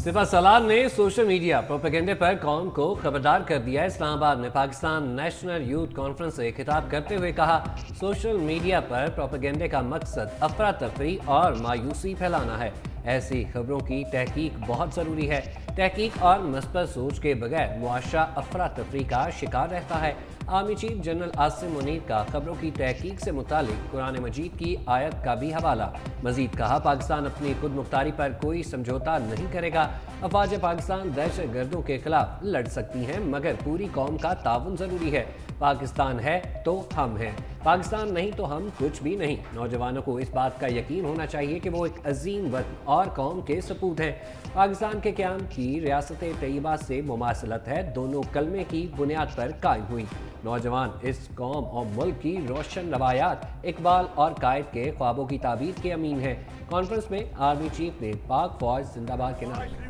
सिपा सलार ने social media प्रोपेगेंडे पर कौम को खबरदार कर दिया। इस्लामाबाद में पाकिस्तान नेशनल यूथ कॉन्फ्रेंस से खिताब करते हुए कहा, सोशल मीडिया पर प्रोपेगेंडे का मकसद अफरा तफरी और मायूसी फैलाना है। ऐसी खबरों की तहकीक बहुत ज़रूरी है। तहकीक और मस्बत सोच के बगैर मुआशरा अफरा तफरी का शिकार रहता है। Army chief general Asim Munir का खबरों की तहकीक से मुतालिक कुरान मजीद की आयत का भी हवाला। मजीद कहा, पाकिस्तान अपनी खुद मुख्तारी पर कोई समझौता नहीं करेगा। अफवाज पाकिस्तान दहशत गर्दों के खिलाफ लड़ सकती हैं, मगर पूरी कौम का ताउन ज़रूरी है। पाकिस्तान है तो हम हैं, पाकिस्तान नहीं तो हम कुछ भी नहीं। नौजवानों को इस बात का यकीन होना चाहिए कि वो एक अजीम वतन और कौम के सपूत हैं। पाकिस्तान के क़याम की रियासत तैयबा से मुमासलत है, दोनों कलमे की बुनियाद पर कायम हुई। नौजवान इस कौम और मुल्क की रोशन रवायात, इकबाल और कायद के ख्वाबों की ताबीर के अमीन हैं। कॉन्फ्रेंस में आर्मी चीफ ने पाक फौज जिंदाबाद के नारे।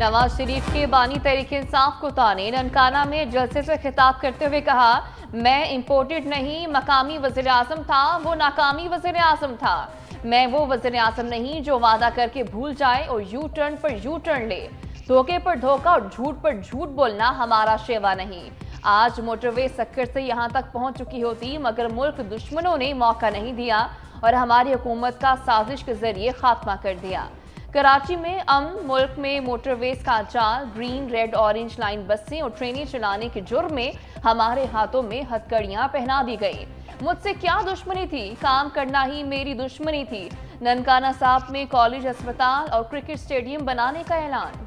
नवाज शरीफ के बानी तहरीक इंसाफ को ताने ननकाना में जलसे से खिताब करते हुए कहा, मैं इम्पोर्टेड नहीं, मकामी वज़ीर आज़म था, वो नाकामी वज़ीर आज़म था। मैं वो वज़ीर आज़म नहीं जो वादा करके भूल जाए और यू टर्न पर यू टर्न ले। धोखे पर धोखा और झूठ पर झूठ बोलना हमारा शेवा नहीं। आज मोटरवे सक्कर से यहाँ तक पहुँच चुकी होती, मगर मुल्क दुश्मनों ने मौका नहीं दिया और हमारी हुकूमत का साजिश के जरिए खात्मा कर दिया। कराची में मुल्क में मोटरवेज का जाल, ग्रीन रेड ऑरेंज लाइन बसें और ट्रेनें चलाने के जुर्म में हमारे हाथों में हथकड़ियां पहना दी गई। मुझसे क्या दुश्मनी थी, काम करना ही मेरी दुश्मनी थी। ननकाना साहब में कॉलेज, अस्पताल और क्रिकेट स्टेडियम बनाने का ऐलान।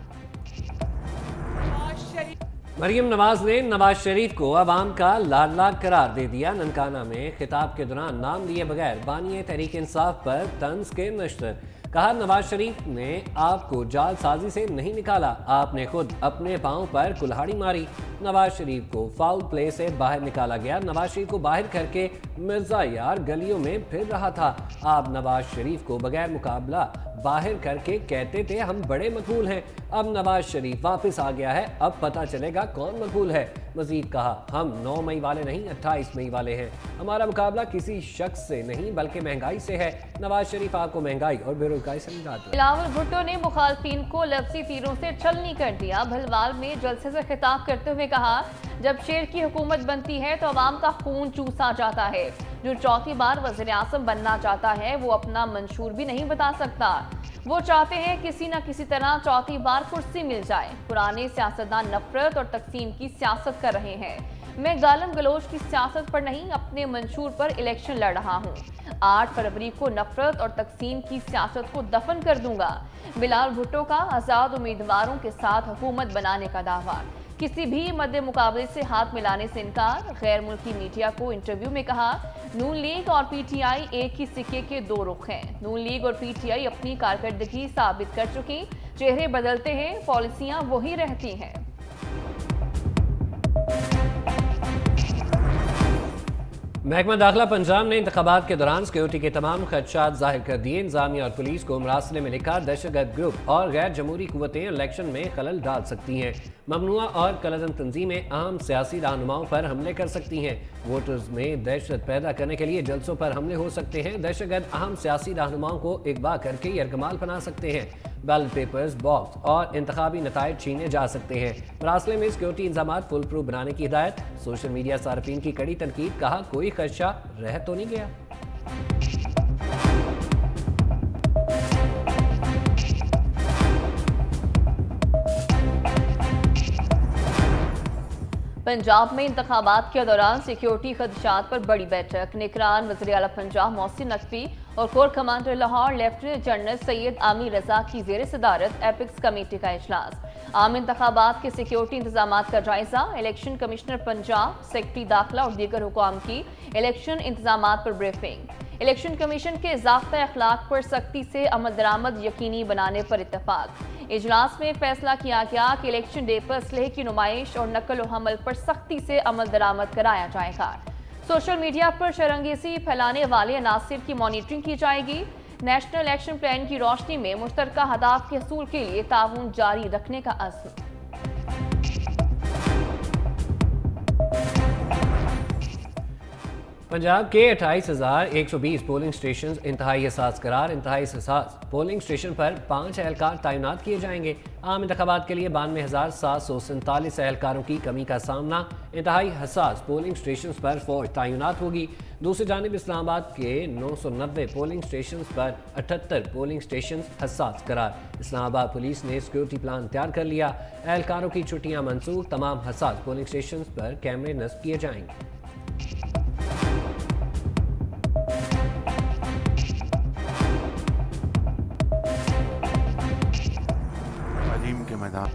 मरियम नवाज ने नवाज शरीफ को अवाम का लाडला करार दे दिया। ननकाना में खिताब के दौरान नाम लिए बगैर बानी तहरीक इंसाफ पर तंज के नश्तर। कहा, नवाज शरीफ ने आपको जाल साजी से नहीं निकाला, आपने खुद अपने पांव पर कुल्हाड़ी मारी। नवाज शरीफ को फाउल प्ले से बाहर निकाला गया। नवाज शरीफ को बाहर करके मिर्जा यार गलियों में फिर रहा था। आप नवाज शरीफ को बगैर मुकाबला बाहर करके कहते थे हम बड़े मकबूल हैं। अब नवाज शरीफ वापस आ गया है, अब पता चलेगा कौन मकबूल है। मजीद कहा, हम 9 मई वाले नहीं 28 मई वाले हैं। हमारा मुकाबला किसी शख्स से नहीं बल्कि महंगाई से है। नवाज शरीफ आपको महंगाई और बेरोजगारी से निजात दे। बिलावल भुट्टो ने मुखालफिन को लफ्जी तीरों से छलनी कर दिया। भलवाल में जलसे से खिताब करते हुए कहा, जब शेर की हुकूमत बनती है तो अवाम का खून चूसा जाता है। जो चौथी बार वज़ीर आज़म बनना चाहता है वो अपना मंशूर भी नहीं बता सकता। वो चाहते हैं किसी न किसी तरह चौथी बार कुर्सी मिल जाए। पुराने सियासतदान नफरत और तकसीम की सियासत कर रहे हैं। मैं गालम गलोच की सियासत पर नहीं, अपने मंशूर पर इलेक्शन लड़ रहा हूँ। 8 फरवरी को नफरत और तकसीम की सियासत को दफन कर दूंगा। बिलावल भुट्टो का आज़ाद उम्मीदवारों के साथ हुकूमत बनाने का दावा। किसी भी मद्दे मुकाबले से हाथ मिलाने से इनकार। गैर मुल्की मीडिया को इंटरव्यू में कहा, नून लीग और पीटीआई एक ही सिक्के के 2 रुख हैं। नून लीग और पीटीआई अपनी कारकर्दगी साबित कर चुकी, चेहरे बदलते हैं, पॉलिसियां वही रहती हैं। महकमा दाखिला पंजाब ने इंतखाबात के दौरान सिक्योरिटी के तमाम खदशात जाहिर कर दिए। इंतजामिया और पुलिस को मरासले में लिखा, दहशतगर्द ग्रुप और गैर जमहूरी कुव्वतें इलेक्शन में खलल डाल सकती हैं। ममनुआ और कलअदम तंजीमें अहम सियासी रहनुमाओं पर हमले कर सकती हैं। वोटर्स में दहशत पैदा करने के लिए जलसों पर हमले हो सकते हैं। दहशतगर्द अहम सियासी रहनुमाओं को अगवा करके यरगमाल बना सकते हैं। बैलेट पेपर्स, बॉक्स और इंतखाबी नताइज छीने जा सकते हैं। मरासले में सिक्योरिटी इंतजाम फुल प्रूफ बनाने की हिदायत। सोशल मीडिया सार्फिन की कड़ी तनकीद। कहा, कोई खदशा रह तो नहीं गया। पंजाब में इंतखाबात के दौरान सिक्योरिटी खदशात पर बड़ी बैठक। निगरान वज़ीर आला पंजाब मोहसिन नकवी और core commander Lahore lieutenant general Syed आमी रजा की ज़ेर सदारत एपिक्स कमेटी का इजलास। आम इंतखाबात के सिक्योरिटी इंतजाम का जायजा। इलेक्शन कमिश्नर पंजाब, सेक्रेटरी दाखिला और दीगर हुकाम की इलेक्शन इंतजाम पर ब्रीफिंग। इलेक्शन कमीशन के ज़ाब्ता अखलाक पर सख्ती से अमल दरामद यकीनी बनाने पर इत्तफाक। इजलास में फैसला किया गया कि इलेक्शन डे पर असलहे की नुमाइश और नकल व हमल पर सख्ती से अमल दरामद कराया जाएगा। सोशल मीडिया पर शरंगेज़ी फैलाने वाले अनासिर की मॉनिटरिंग की जाएगी। नेशनल इलेक्शन प्लान की रोशनी में मुश्तरका हदाफ के हसूल के लिए ताउन जारी रखने का अज़्म। पंजाब के 28,120 पोलिंग स्टेशन इंतहाई हसास करार। इंतहाई हसास पोलिंग स्टेशन पर 5 एहलकार तैनात किए जाएंगे। आम इंतखाबात के लिए 92,747 एहलकारों की कमी का सामना। इंतहाई हसास पोलिंग स्टेशन पर फौज तैनात होगी। दूसरी जानिब इस्लामाबाद के 990 पोलिंग स्टेशन पर 78 पोलिंग स्टेशन हसास करार। इस्लामाबाद पुलिस ने सिक्योरिटी प्लान तैयार कर लिया। एहलकारों की छुट्टियां मंसूख। तमाम हसास पोलिंग स्टेशन पर कैमरे नस्ब किए जाएंगे। के मैदान